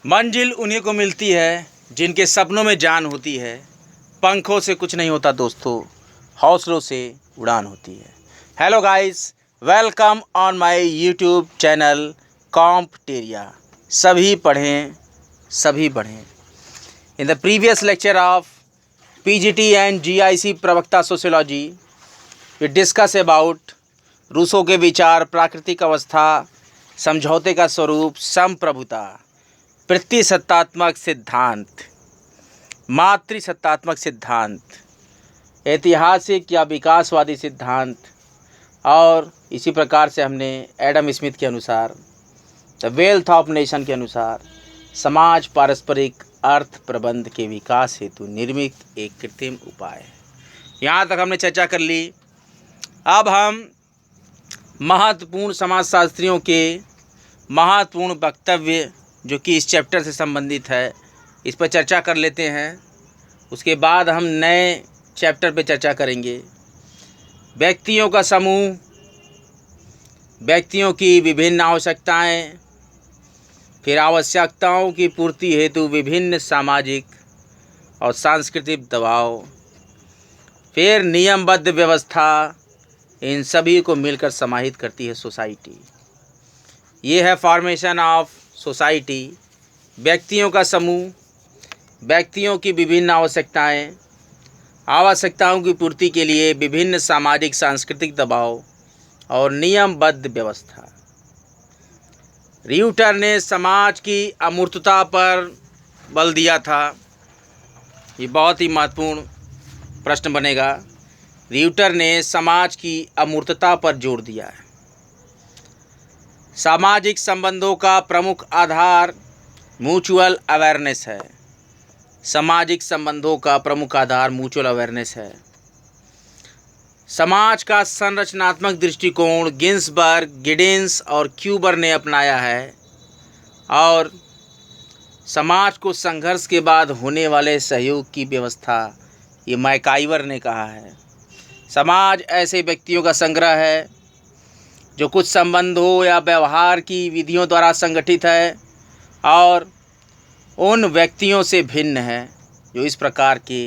मंजिल उन्हीं को मिलती है जिनके सपनों में जान होती है। पंखों से कुछ नहीं होता दोस्तों, हौसलों से उड़ान होती है। Hello guys, welcome on my YouTube channel कॉम्पटेरिया। सभी पढ़ें, सभी बढ़ें। In the previous lecture of PGT and GIC प्रवक्ता sociology we discuss about Rousseau के विचार, प्राकृतिक अवस्था, समझौते का स्वरूप, संप्रभुता, प्रतिसत्तात्मक सिद्धांत, मातृसत्तात्मक सिद्धांत, ऐतिहासिक या विकासवादी सिद्धांत, और इसी प्रकार से हमने एडम स्मिथ के अनुसार द वेल्थ ऑफ नेशन के अनुसार समाज पारस्परिक अर्थ प्रबंध के विकास हेतु निर्मित एक कृत्रिम उपाय है। यहाँ तक हमने चर्चा कर ली। अब हम महत्वपूर्ण समाजशास्त्रियों के महत्वपूर्ण वक्तव्य जो कि इस चैप्टर से संबंधित है, इस पर चर्चा कर लेते हैं। उसके बाद हम नए चैप्टर पर चर्चा करेंगे। व्यक्तियों का समूह, व्यक्तियों की विभिन्न आवश्यकताएं, फिर आवश्यकताओं की पूर्ति हेतु विभिन्न सामाजिक और सांस्कृतिक दबाव, फिर नियमबद्ध व्यवस्था, इन सभी को मिलकर समाहित करती है सोसाइटी। ये है फॉर्मेशन ऑफ सोसाइटी। व्यक्तियों का समूह, व्यक्तियों की विभिन्न आवश्यकताएं, आवश्यकताओं की पूर्ति के लिए विभिन्न सामाजिक सांस्कृतिक दबाव और नियमबद्ध व्यवस्था। र्यूटर ने समाज की अमूर्तता पर बल दिया था। ये बहुत ही महत्वपूर्ण प्रश्न बनेगा। र्यूटर ने समाज की अमूर्तता पर जोर दिया है। सामाजिक संबंधों का प्रमुख आधार म्यूचुअल अवेयरनेस है। सामाजिक संबंधों का प्रमुख आधार म्यूचुअल अवेयरनेस है। समाज का संरचनात्मक दृष्टिकोण गिन्सबर्ग, गिडिन्स और क्यूबर ने अपनाया है और समाज को संघर्ष के बाद होने वाले सहयोग की व्यवस्था, ये मैकाइवर ने कहा है। समाज ऐसे व्यक्तियों का संग्रह है जो कुछ संबंधों या व्यवहार की विधियों द्वारा संगठित है और उन व्यक्तियों से भिन्न है जो इस प्रकार के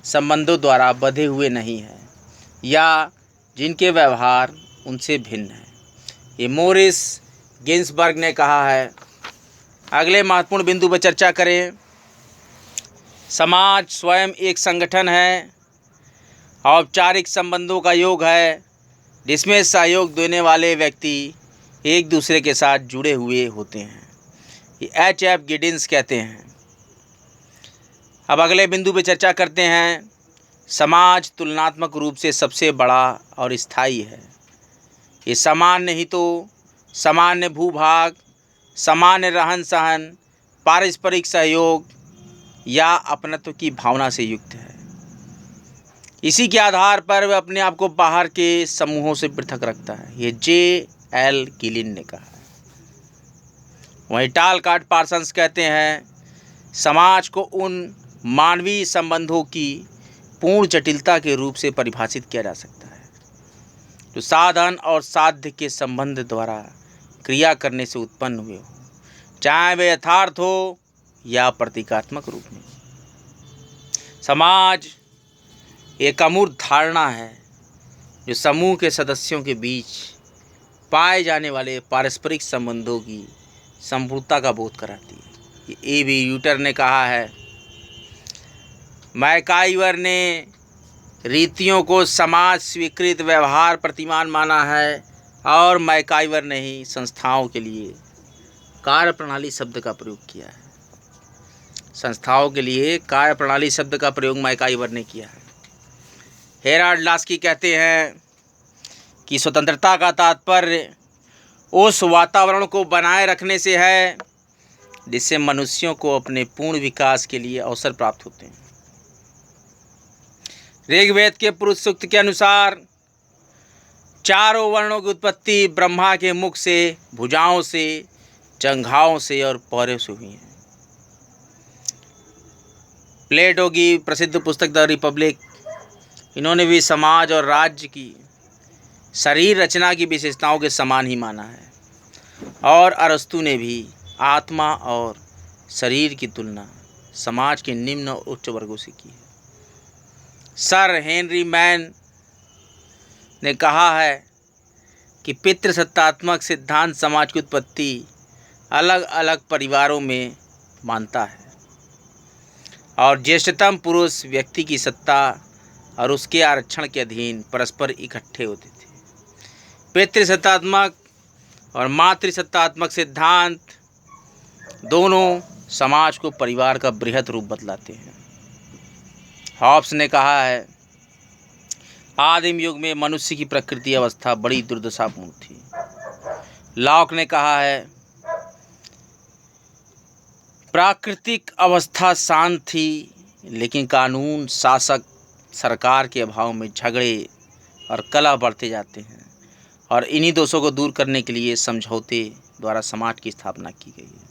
संबंधों द्वारा बंधे हुए नहीं हैं या जिनके व्यवहार उनसे भिन्न है। ये मोरिस गिन्सबर्ग ने कहा है। अगले महत्वपूर्ण बिंदु पर चर्चा करें। समाज स्वयं एक संगठन है, औपचारिक संबंधों का योग है जिसमें सहयोग देने वाले व्यक्ति एक दूसरे के साथ जुड़े हुए होते हैं। ये H.F. गिडिन्स कहते हैं। अब अगले बिंदु पे चर्चा करते हैं। समाज तुलनात्मक रूप से सबसे बड़ा और स्थायी है। ये सामान्य हितों, सामान्य भूभाग, सामान्य रहन सहन, पारस्परिक सहयोग या अपनत्व की भावना से युक्त है। इसी के आधार पर वह अपने आप को बाहर के समूहों से पृथक रखता है। ये J.L. गिलिन ने कहा है। वहीं टालकाट पार्सन्स कहते हैं समाज को उन मानवीय संबंधों की पूर्ण जटिलता के रूप से परिभाषित किया जा सकता है जो साधन और साध्य के संबंध द्वारा क्रिया करने से उत्पन्न हुए हो, चाहे वे यथार्थ हो या प्रतीकात्मक रूप में। समाज एक अमूर्त धारणा है जो समूह के सदस्यों के बीच पाए जाने वाले पारस्परिक संबंधों की संपूर्णता का बोध कराती है। ये A.B. र्यूटर ने कहा है। मैकाइवर ने रीतियों को समाज स्वीकृत व्यवहार प्रतिमान माना है और मैकाइवर ने ही संस्थाओं के लिए कार्यप्रणाली शब्द का प्रयोग किया है। संस्थाओं के लिए कार्यप्रणाली शब्द का प्रयोग मैकाइवर ने किया है। हेराल्ड लास्की कहते हैं कि स्वतंत्रता का तात्पर्य उस वातावरण को बनाए रखने से है जिससे मनुष्यों को अपने पूर्ण विकास के लिए अवसर प्राप्त होते हैं। ऋग्वेद के पुरुष सूक्त के अनुसार चारों वर्णों की उत्पत्ति ब्रह्मा के मुख से, भुजाओं से, जंघाओं से और पैरों से हुई है। प्लेटो की प्रसिद्ध पुस्तक द रिपब्लिक, इन्होंने भी समाज और राज्य की शरीर रचना की विशेषताओं के समान ही माना है। और अरस्तु ने भी आत्मा और शरीर की तुलना समाज के निम्न और उच्च वर्गों से की है। सर हेनरी मैन ने कहा है कि पितृसत्तात्मक सिद्धांत समाज की उत्पत्ति अलग अलग परिवारों में मानता है और ज्येष्ठतम पुरुष व्यक्ति की सत्ता और उसके आरक्षण के अधीन परस्पर इकट्ठे होते थे। पितृसत्तात्मक और मातृसत्तात्मक सिद्धांत दोनों समाज को परिवार का बृहद रूप बतलाते हैं। हॉब्स ने कहा है, आदिम युग में मनुष्य की प्रकृति अवस्था बड़ी दुर्दशापूर्ण थी। लॉक ने कहा है, प्राकृतिक अवस्था शांत थी, लेकिन कानून, शासक, सरकार के अभाव में झगड़े और कलह बढ़ते जाते हैं और इन्हीं दोषों को दूर करने के लिए समझौते द्वारा समाज की स्थापना की गई है।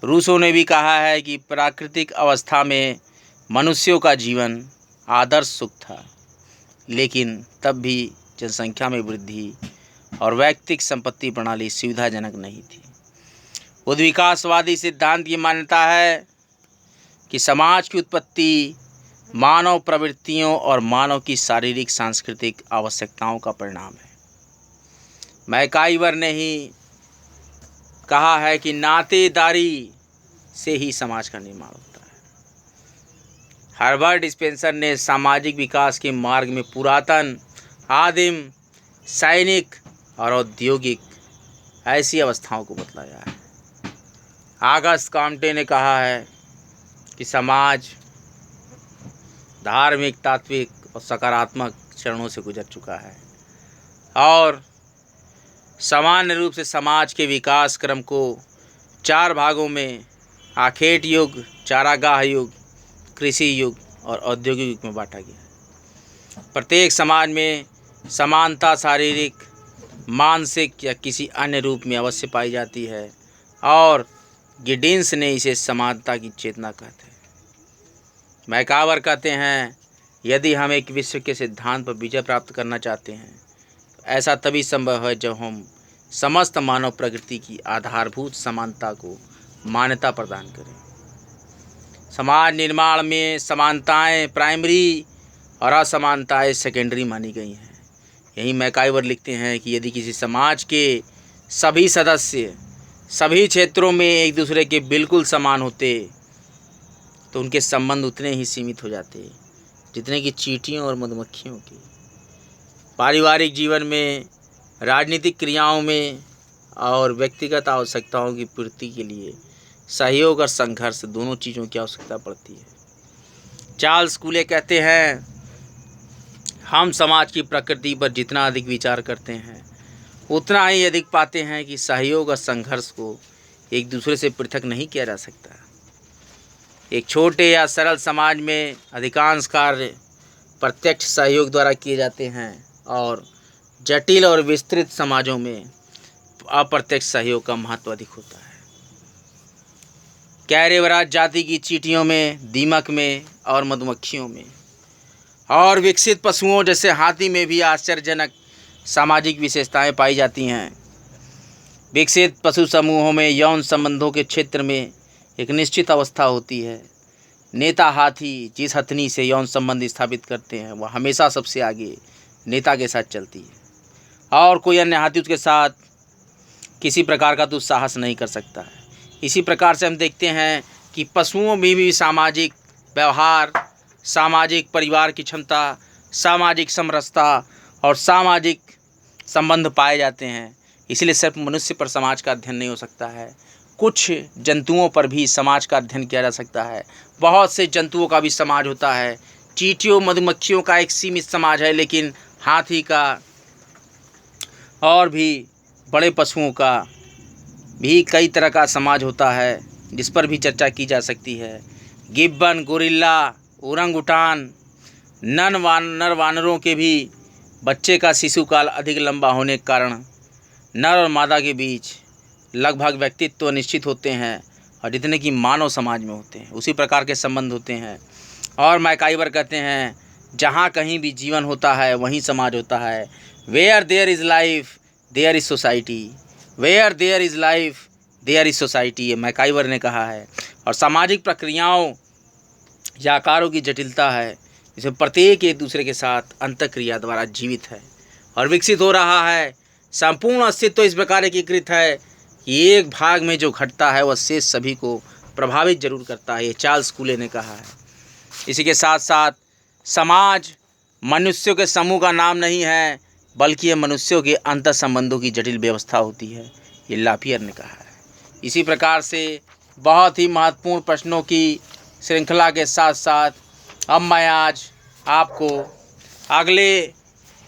रूसो ने भी कहा है कि प्राकृतिक अवस्था में मनुष्यों का जीवन आदर्श सुख था, लेकिन तब भी जनसंख्या में वृद्धि और वैयक्तिक संपत्ति प्रणाली सुविधाजनक नहीं थी। उद्विकासवादी सिद्धांत की मान्यता है कि समाज की उत्पत्ति मानव प्रवृत्तियों और मानव की शारीरिक सांस्कृतिक आवश्यकताओं का परिणाम है। मैकाइवर ने ही कहा है कि नातेदारी से ही समाज का निर्माण होता है। हर्बर्ट स्पेंसर ने सामाजिक विकास के मार्ग में पुरातन, आदिम, सैनिक और औद्योगिक ऐसी अवस्थाओं को बतलाया है। ऑगस्ट कॉम्टे ने कहा है कि समाज धार्मिक, तात्विक और सकारात्मक चरणों से गुजर चुका है और सामान्य रूप से समाज के विकास क्रम को 4 भागों में आखेट युग, चारागाह युग, कृषि युग और औद्योगिक युग में बांटा गया है। प्रत्येक समाज में समानता शारीरिक, मानसिक या किसी अन्य रूप में अवश्य पाई जाती है और गिडिंस ने इसे समानता की चेतना कहते हैं। मैकावर कहते हैं, यदि हम एक विश्व के सिद्धांत पर विजय प्राप्त करना चाहते हैं, ऐसा तभी संभव है जब हम समस्त मानव प्रकृति की आधारभूत समानता को मान्यता प्रदान करें। समाज निर्माण में समानताएं प्राइमरी और असमानताएं सेकेंडरी मानी गई हैं। यही मैकाइवर लिखते हैं कि यदि किसी समाज के सभी सदस्य सभी क्षेत्रों में एक दूसरे के बिल्कुल समान होते तो उनके संबंध उतने ही सीमित हो जाते जितने कि चींटियों और मधुमक्खियों के। पारिवारिक जीवन में, राजनीतिक क्रियाओं में और व्यक्तिगत आवश्यकताओं की पूर्ति के लिए सहयोग और संघर्ष दोनों चीज़ों की आवश्यकता पड़ती है। चार्ल्स कूले कहते हैं, हम समाज की प्रकृति पर जितना अधिक विचार करते हैं उतना ही अधिक पाते हैं कि सहयोग और संघर्ष को एक दूसरे से पृथक नहीं किया जा सकता। एक छोटे या सरल समाज में अधिकांश कार्य प्रत्यक्ष सहयोग द्वारा किए जाते हैं और जटिल और विस्तृत समाजों में अप्रत्यक्ष सहयोग का महत्व अधिक होता है। कैरेवराज जाति की चींटियों में, दीमक में और मधुमक्खियों में और विकसित पशुओं जैसे हाथी में भी आश्चर्यजनक सामाजिक विशेषताएं पाई जाती हैं। विकसित पशु समूहों में यौन संबंधों के क्षेत्र में एक निश्चित अवस्था होती है। नेता हाथी जिस हथनी से यौन संबंध स्थापित करते हैं वह हमेशा सबसे आगे नेता के साथ चलती है और कोई अन्य हाथी उसके साथ किसी प्रकार का दुस्साहस नहीं कर सकता है। इसी प्रकार से हम देखते हैं कि पशुओं में भी सामाजिक व्यवहार, सामाजिक परिवार की क्षमता, सामाजिक समरसता और सामाजिक संबंध पाए जाते हैं। इसलिए सिर्फ मनुष्य पर समाज का अध्ययन नहीं हो सकता है, कुछ जंतुओं पर भी समाज का अध्ययन किया जा सकता है। बहुत से जंतुओं का भी समाज होता है। चींटियों, मधुमक्खियों का एक सीमित समाज है, लेकिन हाथी का और भी बड़े पशुओं का भी कई तरह का समाज होता है, जिस पर भी चर्चा की जा सकती है। गिब्बन, गोरिल्ला, ओरंगुटान, नर वानरों के भी बच्चे का शिशुकाल अधिक लंबा होने के कारण नर और मादा के बीच लगभग व्यक्तित्व निश्चित होते हैं और जितने कि मानव समाज में होते हैं उसी प्रकार के संबंध होते हैं। और मैकाइवर कहते हैं, जहाँ कहीं भी जीवन होता है वहीं समाज होता है। Where there is life there is society, where there is life there is society, ये मैकाइवर ने कहा है। और सामाजिक प्रक्रियाओं या आकारों की जटिलता है, जिसमें प्रत्येक एक दूसरे के साथ अंतःक्रिया द्वारा जीवित है और विकसित हो रहा है। संपूर्ण अस्तित्व इस प्रकार एकीकृत है कि एक भाग में जो घटता है वह शेष सभी को प्रभावित जरूर करता है, ये चार्ल्स कूले ने कहा है। इसी के साथ साथ समाज मनुष्यों के समूह का नाम नहीं है, बल्कि यह मनुष्यों के अंतर संबंधों की जटिल व्यवस्था होती है, ये लापियर ने कहा है। इसी प्रकार से बहुत ही महत्वपूर्ण प्रश्नों की श्रृंखला के साथ साथ अब मैं आज आपको अगले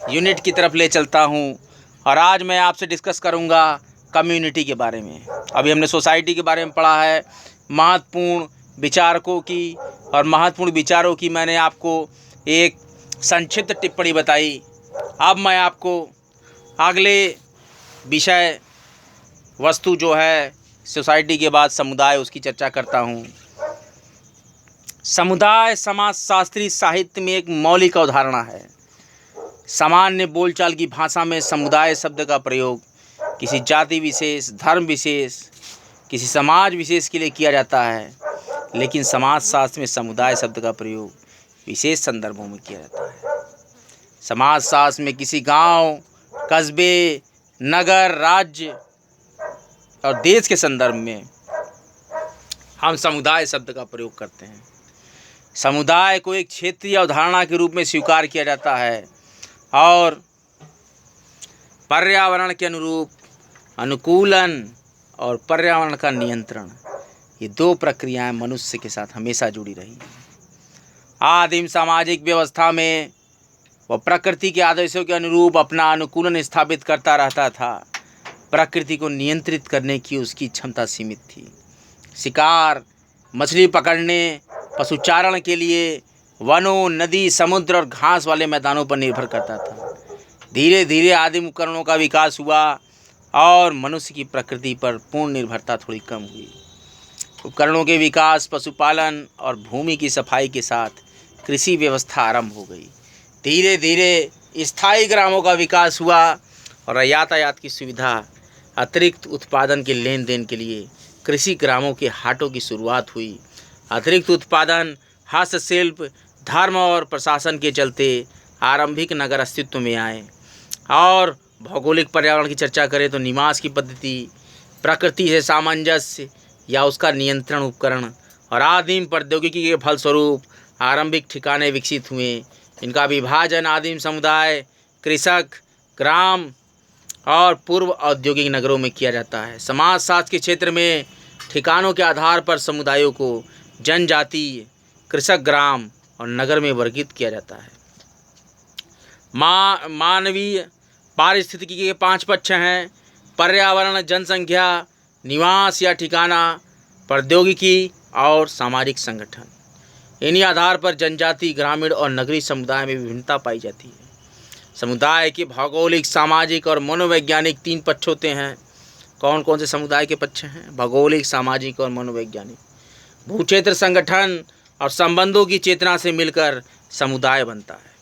यूनिट की तरफ ले चलता हूँ और आज मैं आपसे डिस्कस करूँगा कम्युनिटी के बारे में। अभी हमने सोसाइटी के बारे में पढ़ा है, महत्वपूर्ण विचारकों की, और महत्वपूर्ण विचारों की मैंने आपको एक संक्षिप्त टिप्पणी बताई। अब मैं आपको अगले विषय वस्तु जो है सोसाइटी के बाद समुदाय, उसकी चर्चा करता हूँ। समुदाय समाजशास्त्री साहित्य में एक मौलिक अवधारणा है। सामान्य बोलचाल की भाषा में समुदाय शब्द का प्रयोग किसी जाति विशेष, धर्म विशेष, किसी समाज विशेष के लिए किया जाता है, लेकिन समाजशास्त्र में समुदाय शब्द का प्रयोग विशेष संदर्भों में किया जाता है। समाजशास्त्र में किसी गांव, कस्बे, नगर, राज्य और देश के संदर्भ में हम समुदाय शब्द का प्रयोग करते हैं। समुदाय को एक क्षेत्रीय अवधारणा के रूप में स्वीकार किया जाता है और पर्यावरण के अनुरूप अनुकूलन और पर्यावरण का नियंत्रण, ये दो प्रक्रियाएं मनुष्य के साथ हमेशा जुड़ी रही हैं। आदिम सामाजिक व्यवस्था में वह प्रकृति के आदेशों के अनुरूप अपना अनुकूलन स्थापित करता रहता था। प्रकृति को नियंत्रित करने की उसकी क्षमता सीमित थी। शिकार, मछली पकड़ने, पशुचारण के लिए वनों, नदी, समुद्र और घास वाले मैदानों पर निर्भर करता था। धीरे धीरे आदिम उपकरणों का विकास हुआ और मनुष्य की प्रकृति पर पूर्ण निर्भरता थोड़ी कम हुई। उपकरणों के विकास, पशुपालन और भूमि की सफाई के साथ कृषि व्यवस्था आरंभ हो गई। धीरे धीरे स्थायी ग्रामों का विकास हुआ और यातायात की सुविधा, अतिरिक्त उत्पादन के लेन देन के लिए कृषि ग्रामों के हाटों की शुरुआत हुई। अतिरिक्त उत्पादन, हस्तशिल्प, धर्म और प्रशासन के चलते आरंभिक नगर अस्तित्व में आए। और भौगोलिक पर्यावरण की चर्चा करें तो निवास की पद्धति, प्रकृति से सामंजस्य या उसका नियंत्रण उपकरण और आदिम प्रौद्योगिकी के फलस्वरूप आरंभिक ठिकाने विकसित हुए। इनका विभाजन आदिम समुदाय, कृषक, ग्राम और पूर्व औद्योगिक नगरों में किया जाता है। समाजशास्त्र के क्षेत्र में ठिकानों के आधार पर समुदायों को जनजातीय, कृषक, ग्राम और नगर में वर्गीकृत किया जाता है। मानवीय पारिस्थितिकी के 5 पक्ष हैं: पर्यावरण, जनसंख्या, निवास या ठिकाना, प्रौद्योगिकी और सामाजिक संगठन। इन्हीं आधार पर जनजाति, ग्रामीण और नगरीय समुदाय में विभिन्नता पाई जाती है। समुदाय के भौगोलिक, सामाजिक और मनोवैज्ञानिक 3 पक्ष होते हैं। कौन कौन से समुदाय के पक्ष हैं? भौगोलिक, सामाजिक और मनोवैज्ञानिक। भूक्षेत्र, संगठन और संबंधों की चेतना से मिलकर समुदाय बनता है।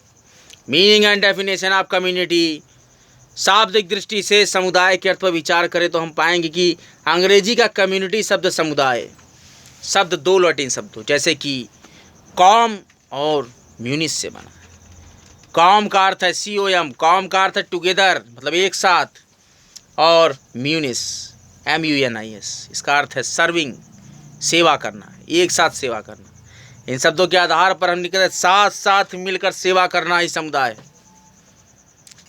Meaning and definition of community. शाब्दिक दृष्टि से समुदाय के अर्थ पर विचार करें तो हम पाएंगे कि अंग्रेजी का कम्युनिटी शब्द समुदाय शब्द 2 लैटिन शब्दों जैसे कि कॉम और म्यूनिस से बना है। कॉम का अर्थ है COM, कॉम का अर्थ है टुगेदर, मतलब एक साथ, और म्यूनिस MUNIS, इसका अर्थ है सर्विंग, सेवा करना, एक साथ सेवा करना। इन शब्दों के आधार पर हम निकलते साथ साथ मिलकर सेवा करना ही समुदाय है।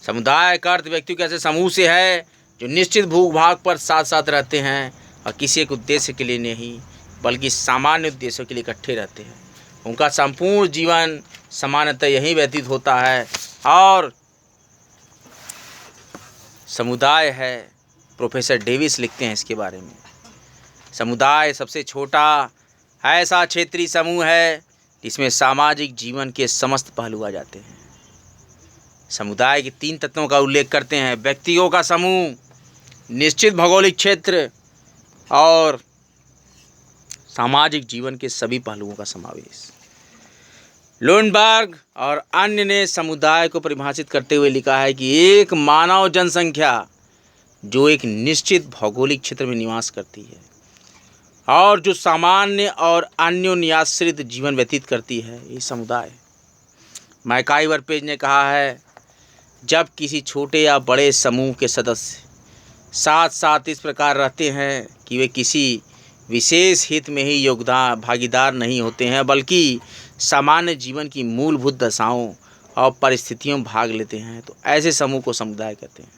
समुदाय का अर्थ व्यक्तियों के ऐसे समूह से है जो निश्चित भूभाग पर साथ साथ रहते हैं और किसी एक उद्देश्य के लिए नहीं बल्कि सामान्य उद्देश्यों के लिए इकट्ठे रहते हैं। उनका संपूर्ण जीवन सामान्यतः यही व्यतीत होता है और समुदाय है। प्रोफेसर डेविस लिखते हैं इसके बारे में। समुदाय सबसे छोटा ऐसा क्षेत्रीय समूह है जिसमें सामाजिक जीवन के समस्त पहलू आ जाते हैं। समुदाय के 3 तत्वों का उल्लेख करते हैं: व्यक्तियों का समूह, निश्चित भौगोलिक क्षेत्र और सामाजिक जीवन के सभी पहलुओं का समावेश। लुंडबर्ग और अन्य ने समुदाय को परिभाषित करते हुए लिखा है कि एक मानव जनसंख्या जो एक निश्चित भौगोलिक क्षेत्र में निवास करती है और जो सामान्य और अन्योन्याश्रित जीवन व्यतीत करती है, ये समुदाय। मैकाई वर्पेज ने कहा है, जब किसी छोटे या बड़े समूह के सदस्य साथ साथ इस प्रकार रहते हैं कि वे किसी विशेष हित में ही भागीदार नहीं होते हैं, बल्कि सामान्य जीवन की मूलभूत दशाओं और परिस्थितियों में भाग लेते हैं, तो ऐसे समूह को समुदाय कहते हैं।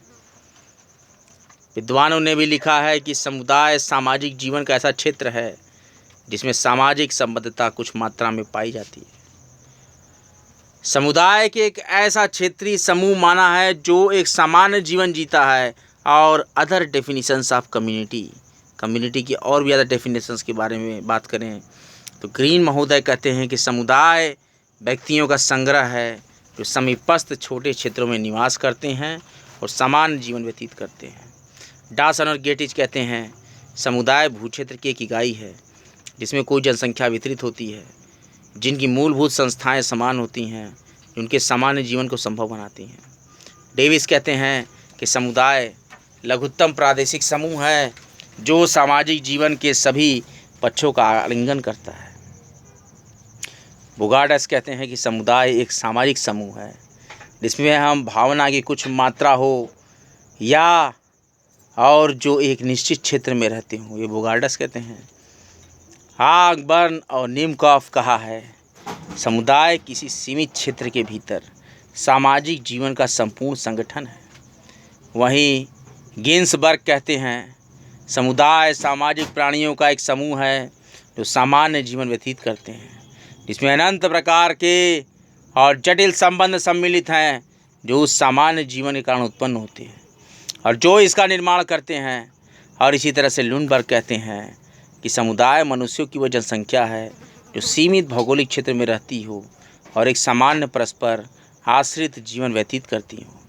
विद्वानों ने भी लिखा है कि समुदाय सामाजिक जीवन का ऐसा क्षेत्र है जिसमें सामाजिक संबद्धता कुछ मात्रा में पाई जाती है। समुदाय के एक ऐसा क्षेत्रीय समूह माना है जो एक सामान्य जीवन जीता है। और अदर डेफिनेशंस ऑफ कम्युनिटी की और भी ज़्यादा डेफिनेशंस के बारे में बात करें तो ग्रीन महोदय कहते हैं कि समुदाय व्यक्तियों का संग्रह है जो समीपस्थ छोटे क्षेत्रों में निवास करते हैं और सामान्य जीवन व्यतीत करते हैं। डॉसन और गेटिज कहते हैं, समुदाय भूक्षेत्र की एक इकाई है जिसमें कोई जनसंख्या वितरित होती है, जिनकी मूलभूत संस्थाएं समान होती हैं, उनके सामान्य जीवन को संभव बनाती हैं। डेविस कहते हैं कि समुदाय लघुत्तम प्रादेशिक समूह है जो सामाजिक जीवन के सभी पक्षों का आलिंगन करता है। बुगार्डस कहते हैं कि समुदाय एक सामाजिक समूह है जिसमें हम भावना की कुछ मात्रा हो या और जो एक निश्चित क्षेत्र में रहते हों। ये बुगार्डस कहते हैं। हागबर्न और निमकॉफ कहा है, समुदाय किसी सीमित क्षेत्र के भीतर सामाजिक जीवन का संपूर्ण संगठन है। वहीं गिन्सबर्ग कहते हैं, समुदाय सामाजिक प्राणियों का एक समूह है जो सामान्य जीवन व्यतीत करते हैं, जिसमें अनंत प्रकार के और जटिल संबंध सम्मिलित हैं जो उस सामान्य जीवन के कारण उत्पन्न होते हैं और जो इसका निर्माण करते हैं। और इसी तरह से लुंडबर्ग कहते हैं कि समुदाय मनुष्यों की वह जनसंख्या है जो सीमित भौगोलिक क्षेत्र में रहती हो और एक सामान्य परस्पर आश्रित जीवन व्यतीत करती हो।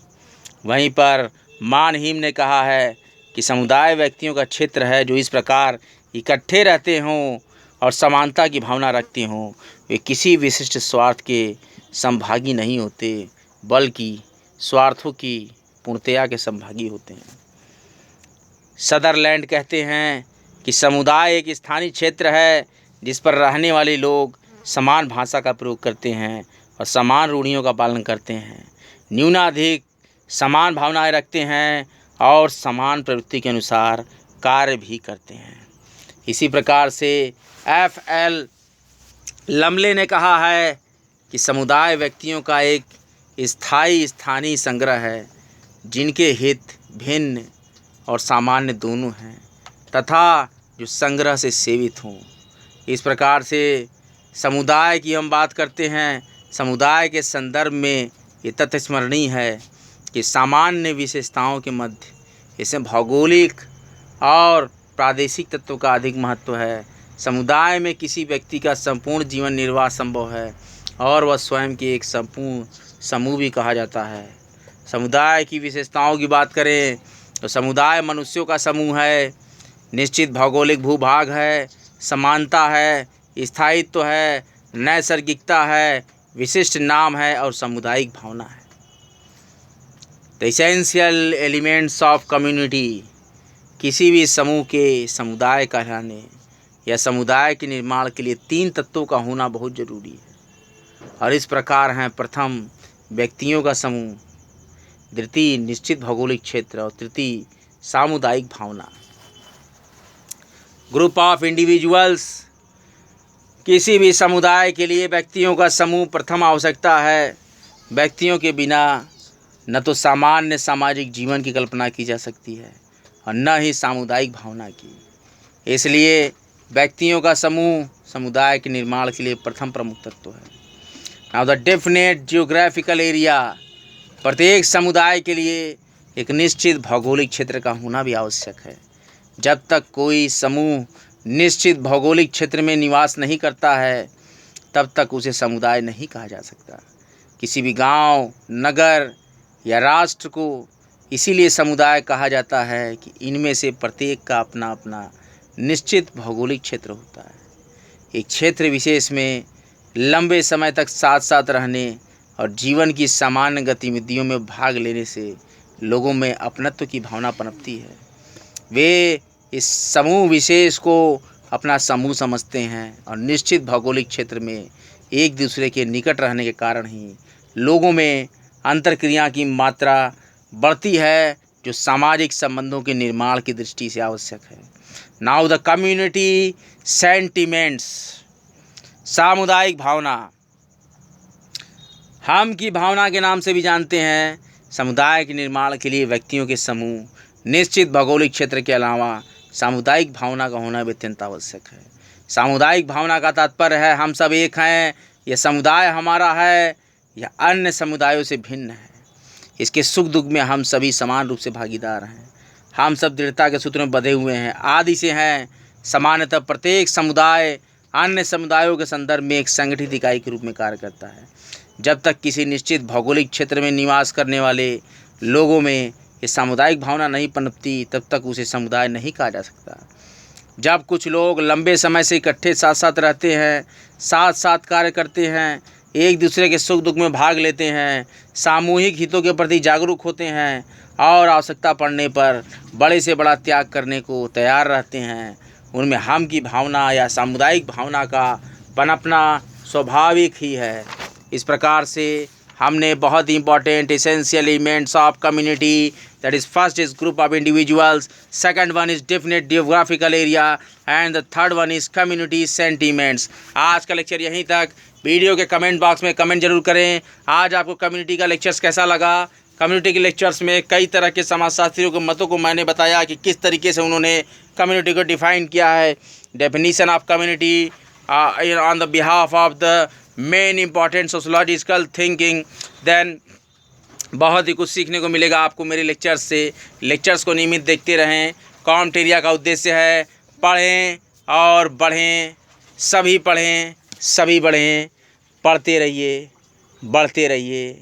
वहीं पर मानहीम ने कहा है कि समुदाय व्यक्तियों का क्षेत्र है जो इस प्रकार इकट्ठे रहते हों और समानता की भावना रखते हों। वे किसी विशिष्ट स्वार्थ के संभागी नहीं होते, बल्कि स्वार्थों की पूर्णतया के संभागी होते हैं। सदरलैंड कहते हैं कि समुदाय एक स्थानीय क्षेत्र है जिस पर रहने वाले लोग समान भाषा का प्रयोग करते हैं और समान रूढ़ियों का पालन करते हैं, न्यूनाधिक समान भावनाएं रखते हैं और समान प्रवृत्ति के अनुसार कार्य भी करते हैं। इसी प्रकार से F.L. लमले ने कहा है कि समुदाय व्यक्तियों का एक स्थानीय संग्रह है जिनके हित भिन्न और सामान्य दोनों हैं तथा जो संग्रह से सेवित हों। इस प्रकार से समुदाय की हम बात करते हैं। समुदाय के संदर्भ में ये तथ्य स्मरणीय है कि सामान्य विशेषताओं के मध्य इसमें भौगोलिक और प्रादेशिक तत्वों का अधिक महत्व है। समुदाय में किसी व्यक्ति का संपूर्ण जीवन निर्वाह संभव है और वह स्वयं के एक संपूर्ण समूह भी कहा जाता है। समुदाय की विशेषताओं की बात करें तो समुदाय मनुष्यों का समूह है, निश्चित भौगोलिक भूभाग है, समानता है, स्थायित्व है, नैसर्गिकता है, विशिष्ट नाम है और सामुदायिक भावना है। The essential elements of community, किसी भी समूह के समुदाय कहलाने या समुदाय के निर्माण के लिए 3 तत्वों का होना बहुत ज़रूरी है और इस प्रकार हैं। प्रथम, व्यक्तियों का समूह, द्वितीय निश्चित भौगोलिक क्षेत्र और तृतीय सामुदायिक भावना। ग्रुप ऑफ इंडिविजुअल्स, किसी भी समुदाय के लिए व्यक्तियों का समूह प्रथम आवश्यकता है। व्यक्तियों के बिना न तो सामान्य सामाजिक जीवन की कल्पना की जा सकती है और न ही सामुदायिक भावना की। इसलिए व्यक्तियों का समूह समुदाय के निर्माण के लिए प्रथम प्रमुख तत्व है। Now the definite geographical area, प्रत्येक समुदाय के लिए एक निश्चित भौगोलिक क्षेत्र का होना भी आवश्यक है। जब तक कोई समूह निश्चित भौगोलिक क्षेत्र में निवास नहीं करता है तब तक उसे समुदाय नहीं कहा जा सकता। किसी भी गांव, नगर या राष्ट्र को इसीलिए समुदाय कहा जाता है कि इनमें से प्रत्येक का अपना अपना निश्चित भौगोलिक क्षेत्र होता है। एक क्षेत्र विशेष में लंबे समय तक साथ साथ रहने और जीवन की सामान्य गतिविधियों में भाग लेने से लोगों में अपनत्व की भावना पनपती है। वे इस समूह विशेष को अपना समूह समझते हैं और निश्चित भौगोलिक क्षेत्र में एक दूसरे के निकट रहने के कारण ही लोगों में अंतर्क्रिया की मात्रा बढ़ती है, जो सामाजिक संबंधों के निर्माण की दृष्टि से आवश्यक है। Now the community sentiments. सामुदायिक भावना हम की भावना के नाम से भी जानते हैं। समुदाय के निर्माण के लिए व्यक्तियों के समूह निश्चित भौगोलिक क्षेत्र के अलावा सामुदायिक भावना का होना भी अत्यंत आवश्यक है। सामुदायिक भावना का तात्पर्य है हम सब एक हैं, यह समुदाय हमारा है, यह अन्य समुदायों से भिन्न है, इसके सुख दुख में हम सभी समान रूप से भागीदार हैं, हम सब दृढ़ता के सूत्र में बंधे हुए हैं, आदि से हैं। सामान्यतः प्रत्येक समुदाय अन्य समुदायों के संदर्भ में एक संगठित इकाई के रूप में कार्य करता है। जब तक किसी निश्चित भौगोलिक क्षेत्र में निवास करने वाले लोगों में ये सामुदायिक भावना नहीं पनपती, तब तक उसे समुदाय नहीं कहा जा सकता। जब कुछ लोग लंबे समय से इकट्ठे साथ साथ रहते हैं, साथ साथ कार्य करते हैं, एक दूसरे के सुख दुख में भाग लेते हैं, सामूहिक हितों के प्रति जागरूक होते हैं और आवश्यकता पड़ने पर बड़े से बड़ा त्याग करने को तैयार रहते हैं, उनमें हम की भावना या सामुदायिक भावना का पनपना स्वाभाविक ही है। इस प्रकार से हमने बहुत ही important essential elements of community, that is first is group of individuals, second one is definite geographical area and the third one is community sentiments. आज का लेक्चर यहीं तक। वीडियो के कमेंट बॉक्स में कमेंट जरूर करें आज आपको कम्युनिटी का लेक्चर्स कैसा लगा। कम्युनिटी के लेक्चर्स में कई तरह के समाजशास्त्रियों के मतों को मैंने बताया कि किस तरीके से उन्होंने कम्युनिटी को डिफाइन किया है। Definition of community on the behalf of the main important sociological thinking. Then बहुत ही कुछ सीखने को मिलेगा आपको मेरे लेक्चर्स से। लेक्चर्स को नियमित देखते रहें। कॉमटेरिया का उद्देश्य है पढ़ें और बढ़ें, सभी पढ़ें सभी बढ़ें, पढ़ते रहिए बढ़ते रहिए।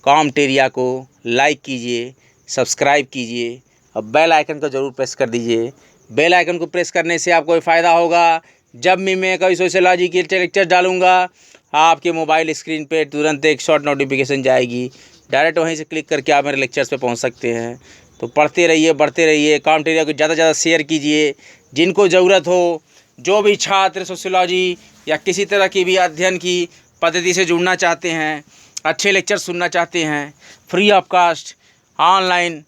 कॉमटेरिया को लाइक कीजिए, सब्सक्राइब कीजिए और बेल आइकन को ज़रूर प्रेस कर दीजिए। बेल आइकन को प्रेस करने से आपको फ़ायदा होगा, जब भी मैं कोई सोशियोलॉजी के लेक्चर डालूंगा आपके मोबाइल स्क्रीन पे तुरंत एक शॉर्ट नोटिफिकेशन जाएगी, डायरेक्ट वहीं से क्लिक करके आप मेरे लेक्चर्स पे पहुंच सकते हैं। तो पढ़ते रहिए बढ़ते रहिए। कॉमटेरिया को ज़्यादा से ज़्यादा शेयर कीजिए, जिनको ज़रूरत हो, जो भी छात्र सोशियोलॉजी या किसी तरह की भी अध्ययन की पद्धति से जुड़ना चाहते हैं, अच्छे लेक्चर सुनना चाहते हैं, free of cost online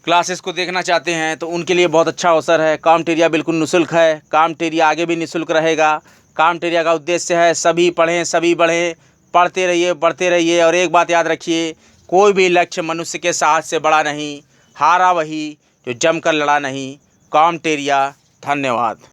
classes को देखना चाहते हैं, तो उनके लिए बहुत अच्छा अवसर है। कॉमटेरिया बिल्कुल निःशुल्क है। कॉमटेरिया आगे भी निःशुल्क रहेगा। कॉमटेरिया का उद्देश्य है सभी पढ़ें सभी बढ़ें, पढ़ते रहिए बढ़ते रहिए। और एक बात याद रखिए, कोई भी लक्ष्य मनुष्य के साहस से बड़ा नहीं, हारा वही जो जमकर लड़ा नहीं। कॉमटेरिया। धन्यवाद।